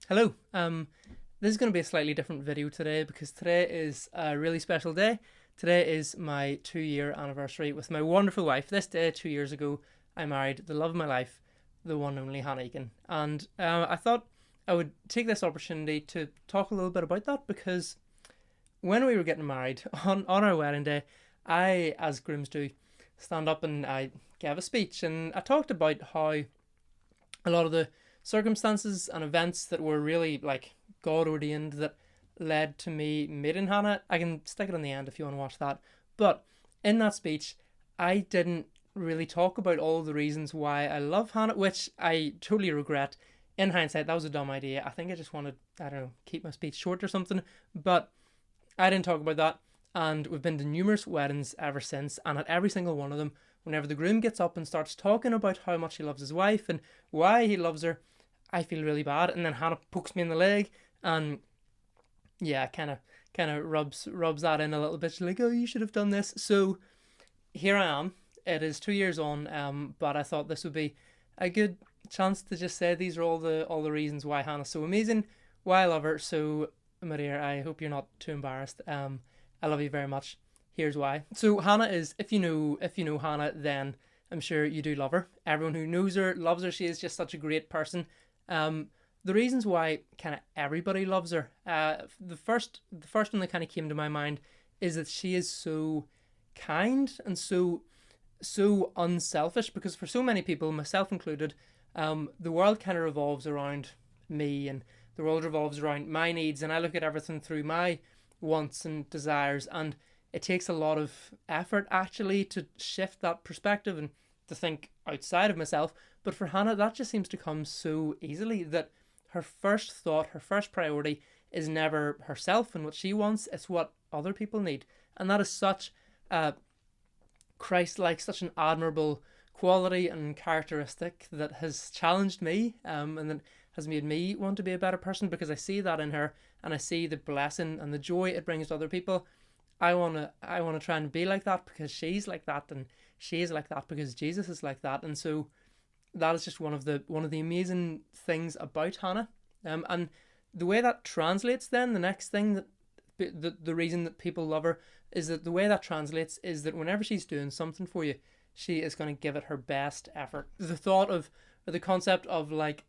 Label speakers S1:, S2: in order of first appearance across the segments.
S1: Hello. This is going to be a slightly different video today because today is a really special day. Today is my 2 year anniversary with my wonderful wife. This day, 2 years ago, I married the love of my life, the one and only Hannah Egan. And I thought I would take this opportunity to talk a little bit about that because when we were getting married on our wedding day, I, as grooms do, stand up and I gave a speech and I talked about how a lot of the circumstances and events that were really like God ordained that led to me meeting Hannah. I can stick it on the end if you want to watch that. But in that speech, I didn't really talk about all the reasons why I love Hannah, which I totally regret. In hindsight, that was a dumb idea. I think I just wanted, I don't know, keep my speech short or something. But I didn't talk about that. And we've been to numerous weddings ever since. And at every single one of them, whenever the groom gets up and starts talking about how much he loves his wife and why he loves her, I feel really bad. And then Hannah pokes me in the leg and yeah, kind of rubs that in a little bit. She's like, "Oh, you should have done this." So here I am. It is 2 years on, but I thought this would be a good chance to just say these are all the reasons why Hannah's so amazing, why I love her. So Maria, I hope you're not too embarrassed. I love you very much. Here's why. So Hannah is, if you know Hannah, then I'm sure you do love her. Everyone who knows her loves her. She is just such a great person. Um, the reasons why kind of everybody loves her. The first one that kind of came to my mind is that she is so kind and so unselfish. Because for so many people, myself included, the world kind of revolves around me and the world revolves around my needs, and I look at everything through my wants and desires, and it takes a lot of effort actually to shift that perspective and to think outside of myself. But for Hannah, that just seems to come so easily that her first thought, her first priority is never herself and what she wants, it's what other people need. And that is such a Christ like, such an admirable quality and characteristic that has challenged me, and that has made me want to be a better person because I see that in her and I see the blessing and the joy it brings to other people. I wanna try and be like that because she's like that, and she is like that because Jesus is like that. And so that is just one of the amazing things about Hannah. And the way that translates, then the next thing that the reason that people love her is that the way that translates is that whenever she's doing something for you, she is going to give it her best effort. The thought of, or the concept of like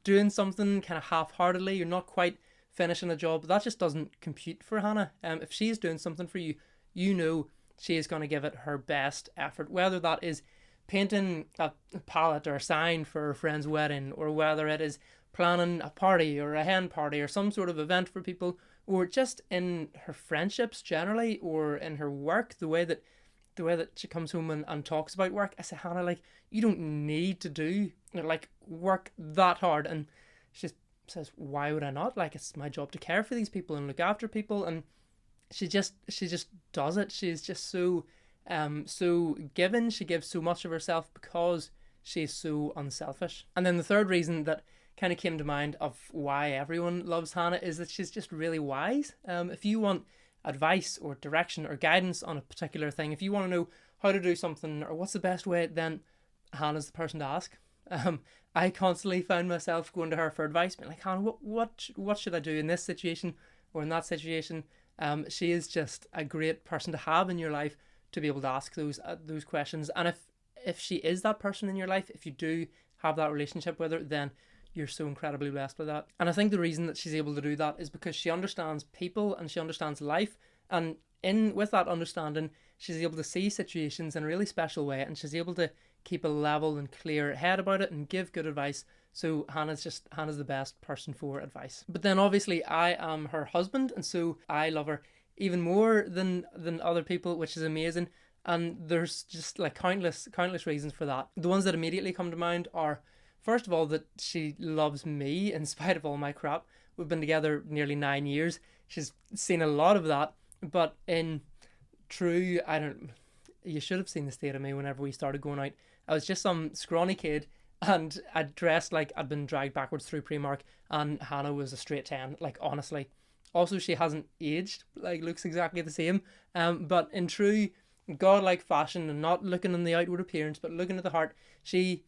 S1: doing something kind of half-heartedly, you're not quite finishing a job, that just doesn't compute for Hannah. If she's doing something for you, you know she is going to give it her best effort, whether that is painting a palette or a sign for a friend's wedding, or whether it is planning a party or a hen party or some sort of event for people, or just in her friendships generally, or in her work, the way that she comes home and talks about work. I say, Hannah, like, you don't need to do like work that hard. And she says, why would I not? Like, it's my job to care for these people and look after people. And she just does it. She's just so given. She gives so much of herself because she's so unselfish. And then the third reason that kind of came to mind of why everyone loves Hannah is that she's just really wise. If you want advice or direction or guidance on a particular thing, if you want to know how to do something or what's the best way, then Hannah's the person to ask. I constantly find myself going to her for advice, being like, Hannah, what should I do in this situation or in that situation? She is just a great person to have in your life to be able to ask those questions. And if she is that person in your life, if you do have that relationship with her, then you're so incredibly blessed with that. And I think the reason that she's able to do that is because she understands people and she understands life. And in with that understanding, she's able to see situations in a really special way, and she's able to keep a level and clear head about it and give good advice. So Hannah's the best person for advice. But then obviously I am her husband, and so I love her even more than other people, which is amazing. And there's just like countless reasons for that. The ones that immediately come to mind are, first of all, that she loves me in spite of all my crap. We've been together nearly 9 years. She's seen a lot of that. But in true, you should have seen the state of me whenever we started going out. I was just some scrawny kid, and I dressed like I'd been dragged backwards through Primark, and Hannah was a straight 10, like, honestly. Also, she hasn't aged, like, looks exactly the same. But in true godlike fashion, and not looking on the outward appearance, but looking at the heart, she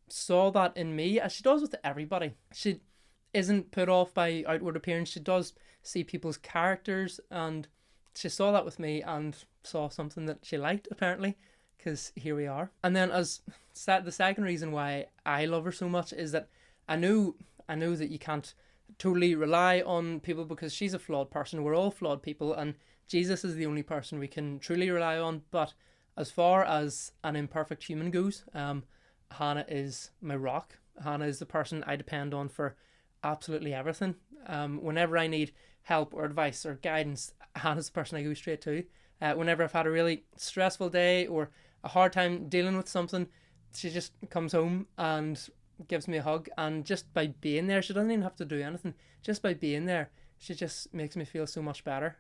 S1: saw that in me, as she does with everybody. isn't put off by outward appearance. She does see people's characters, and she saw that with me and saw something that she liked, apparently, because here we are. And then the second reason why I love her so much is that I know that you can't totally rely on people because she's a flawed person. We're all flawed people, and Jesus is the only person we can truly rely on. But as far as an imperfect human goes, Hannah is my rock. Hannah is the person I depend on for absolutely everything. Whenever I need help or advice or guidance, Hannah's the person I go straight to. Whenever I've had a really stressful day or a hard time dealing with something, she just comes home and gives me a hug. And just by being there, she doesn't even have to do anything. Just by being there, she just makes me feel so much better.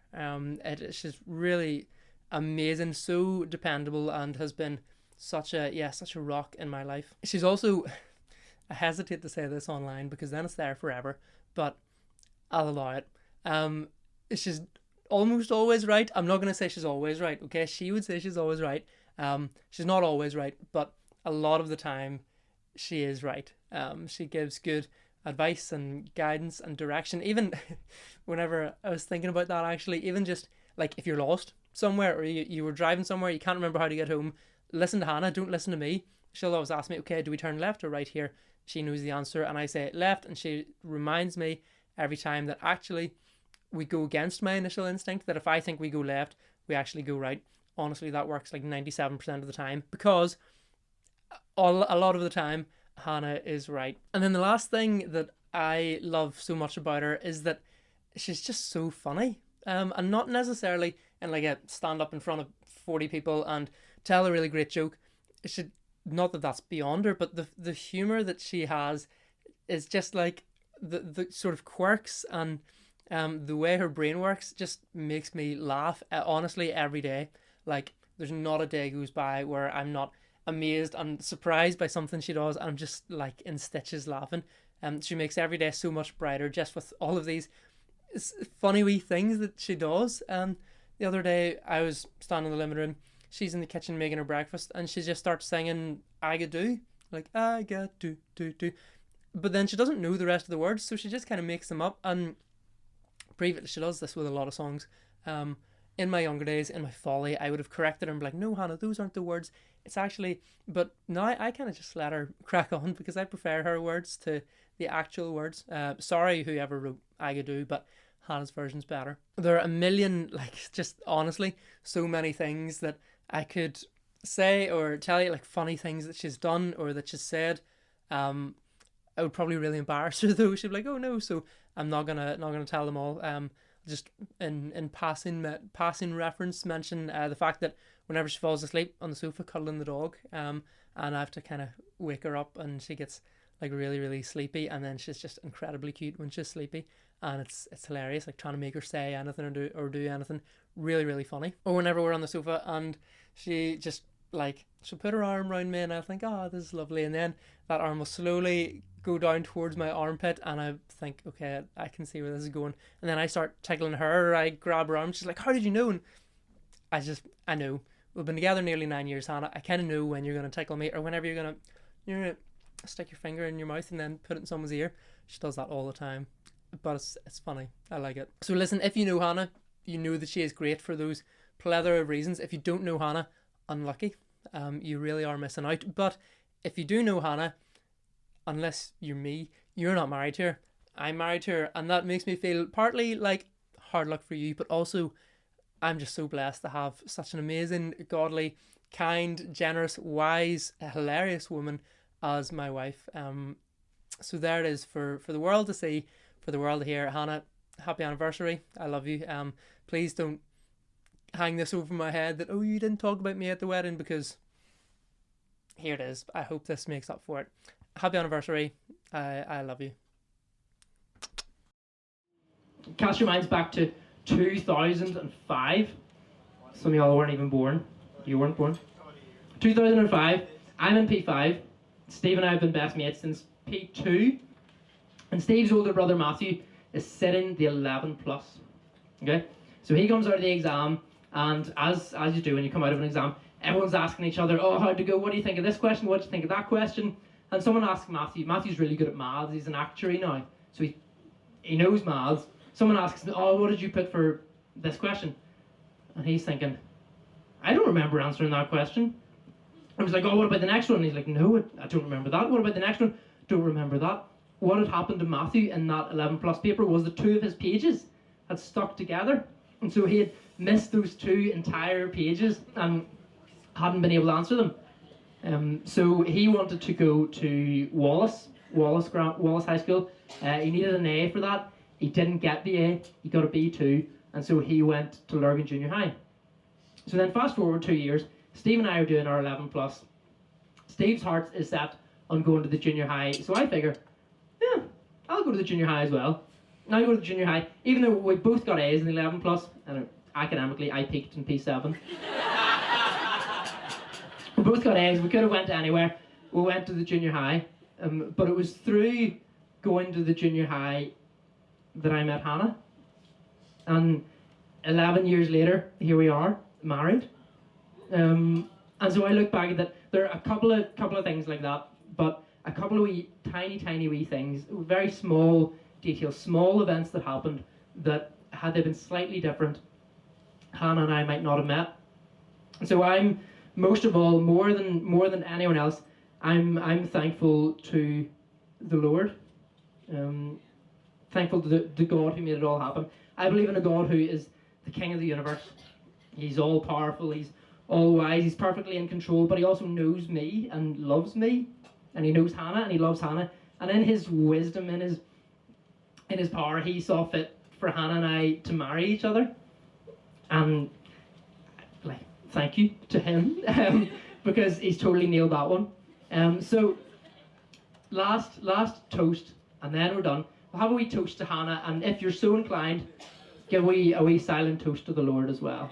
S1: She's really amazing, so dependable, and has been such a rock in my life. She's also, I hesitate to say this online because then it's there forever, but I'll allow it. She's almost always right. I'm not going to say she's always right, okay? She would say she's always right. She's not always right, but a lot of the time she is right. She gives good advice and guidance and direction. Even whenever I was thinking about that, actually, even just like if you're lost somewhere or you were driving somewhere, you can't remember how to get home, listen to Hannah, don't listen to me. She'll always ask me, okay, do we turn left or right here? She knows the answer, and I say left, and she reminds me every time that actually we go against my initial instinct, that if I think we go left, we actually go right. Honestly, that works like 97% of the time, because a lot of the time Hannah is right. And then the last thing that I love so much about her is that she's just so funny, and not necessarily in like a stand up in front of 40 people and tell a really great joke. Not that that's beyond her, but the humor that she has is just like the sort of quirks and the way her brain works just makes me laugh, honestly, every day. Like, there's not a day goes by where I'm not amazed and surprised by something she does, and I'm just like in stitches laughing. She makes every day so much brighter just with all of these funny wee things that she does. The other day I was standing in the living room, she's in the kitchen making her breakfast, and she just starts singing I Ga Do, like I Ga Do Do Do, but then she doesn't know the rest of the words, so she just kind of makes them up. And she does this with a lot of songs. In my younger days, in my folly, I would have corrected her and be like, no, Hannah, those aren't the words. It's actually, but now I kind of just let her crack on because I prefer her words to the actual words. Sorry, whoever wrote I Ga Do, but Hannah's version's better. There are a million, like, just honestly, so many things that I could say or tell you, like funny things that she's done or that she's said. I would probably really embarrass her though. She'd be like, oh no, so I'm not gonna tell them all. Just in passing reference, mention the fact that whenever she falls asleep on the sofa cuddling the dog, and I have to kind of wake her up, and she gets like really, really sleepy, and then she's just incredibly cute when she's sleepy, and it's hilarious, like trying to make her say anything or do anything really, really funny. Or whenever we're on the sofa and she just like, she'll put her arm around me and I'll think, oh, this is lovely, and then that arm will slowly go down towards my armpit, and I think, okay, I can see where this is going, and then I start tickling her, or I grab her arm, she's like, how did you know? And I know, we've been together nearly 9 years, Hannah, I kind of know when you're going to tickle me, or whenever you're going to stick your finger in your mouth and then put it in someone's ear. She does that all the time, but it's funny, I like it. So listen, if you know Hannah, you know that she is great for those plethora of reasons. If you don't know Hannah, unlucky, you really are missing out. But if you do know Hannah, unless you're me, you're not married to her. I'm married to her, and that makes me feel partly like hard luck for you, but also I'm just so blessed to have such an amazing, godly, kind, generous, wise, hilarious woman as my wife. So there it is for the world to see, for the world to hear. Hannah, happy anniversary. I love you. Please don't hang this over my head that, oh, you didn't talk about me at the wedding, because here it is. I hope this makes up for it. Happy anniversary. I love you. Cast your minds back to 2005. Some of y'all weren't even born. You weren't born. 2005. I'm in P5. Steve and I have been best mates since P2. And Steve's older brother Matthew is sitting the 11 plus. Okay? So he comes out of the exam, and as you do when you come out of an exam, everyone's asking each other, oh, how'd it go? What do you think of this question? What do you think of that question? And someone asked Matthew's really good at maths, he's an actuary now, so he knows maths. Someone asks him, oh, what did you put for this question? And he's thinking, I don't remember answering that question. I was like, oh, what about the next one? And he's like, no, I don't remember that. What about the next one? Don't remember that. What had happened to Matthew in that 11 plus paper was that 2 of his pages had stuck together. And so he had missed those 2 entire pages and hadn't been able to answer them. So he wanted to go to Wallace High School. He needed an A for that. He didn't get the A. He got a B2. And so he went to Lurgan Junior High. So then fast forward 2 years, Steve and I are doing our 11 plus. Steve's heart is set on going to the junior high. So I figure, yeah, I'll go to the junior high as well. Now I go to the junior high, even though we both got A's in the 11 plus, and academically I peaked in P7. We both got A's, we could have went anywhere. We went to the junior high, but it was through going to the junior high that I met Hannah. And 11 years later, here we are, married. And so I look back at that, there are a couple of things like that, but a couple of wee, tiny wee things, very small details, small events that happened that, had they been slightly different, Hannah and I might not have met. So I'm, most of all, more than anyone else, I'm thankful to the Lord. Thankful to the God who made it all happen. I believe in a God who is the King of the universe. He's all powerful, he's all wise, he's perfectly in control, but he also knows me and loves me, and he knows Hannah and he loves Hannah, and in his wisdom, in his power, he saw fit for Hannah and I to marry each other. And like, thank you to him, because he's totally nailed that one. So last toast, and then we're done. We'll have a wee toast to Hannah, and if you're so inclined, give a wee silent toast to the Lord as well.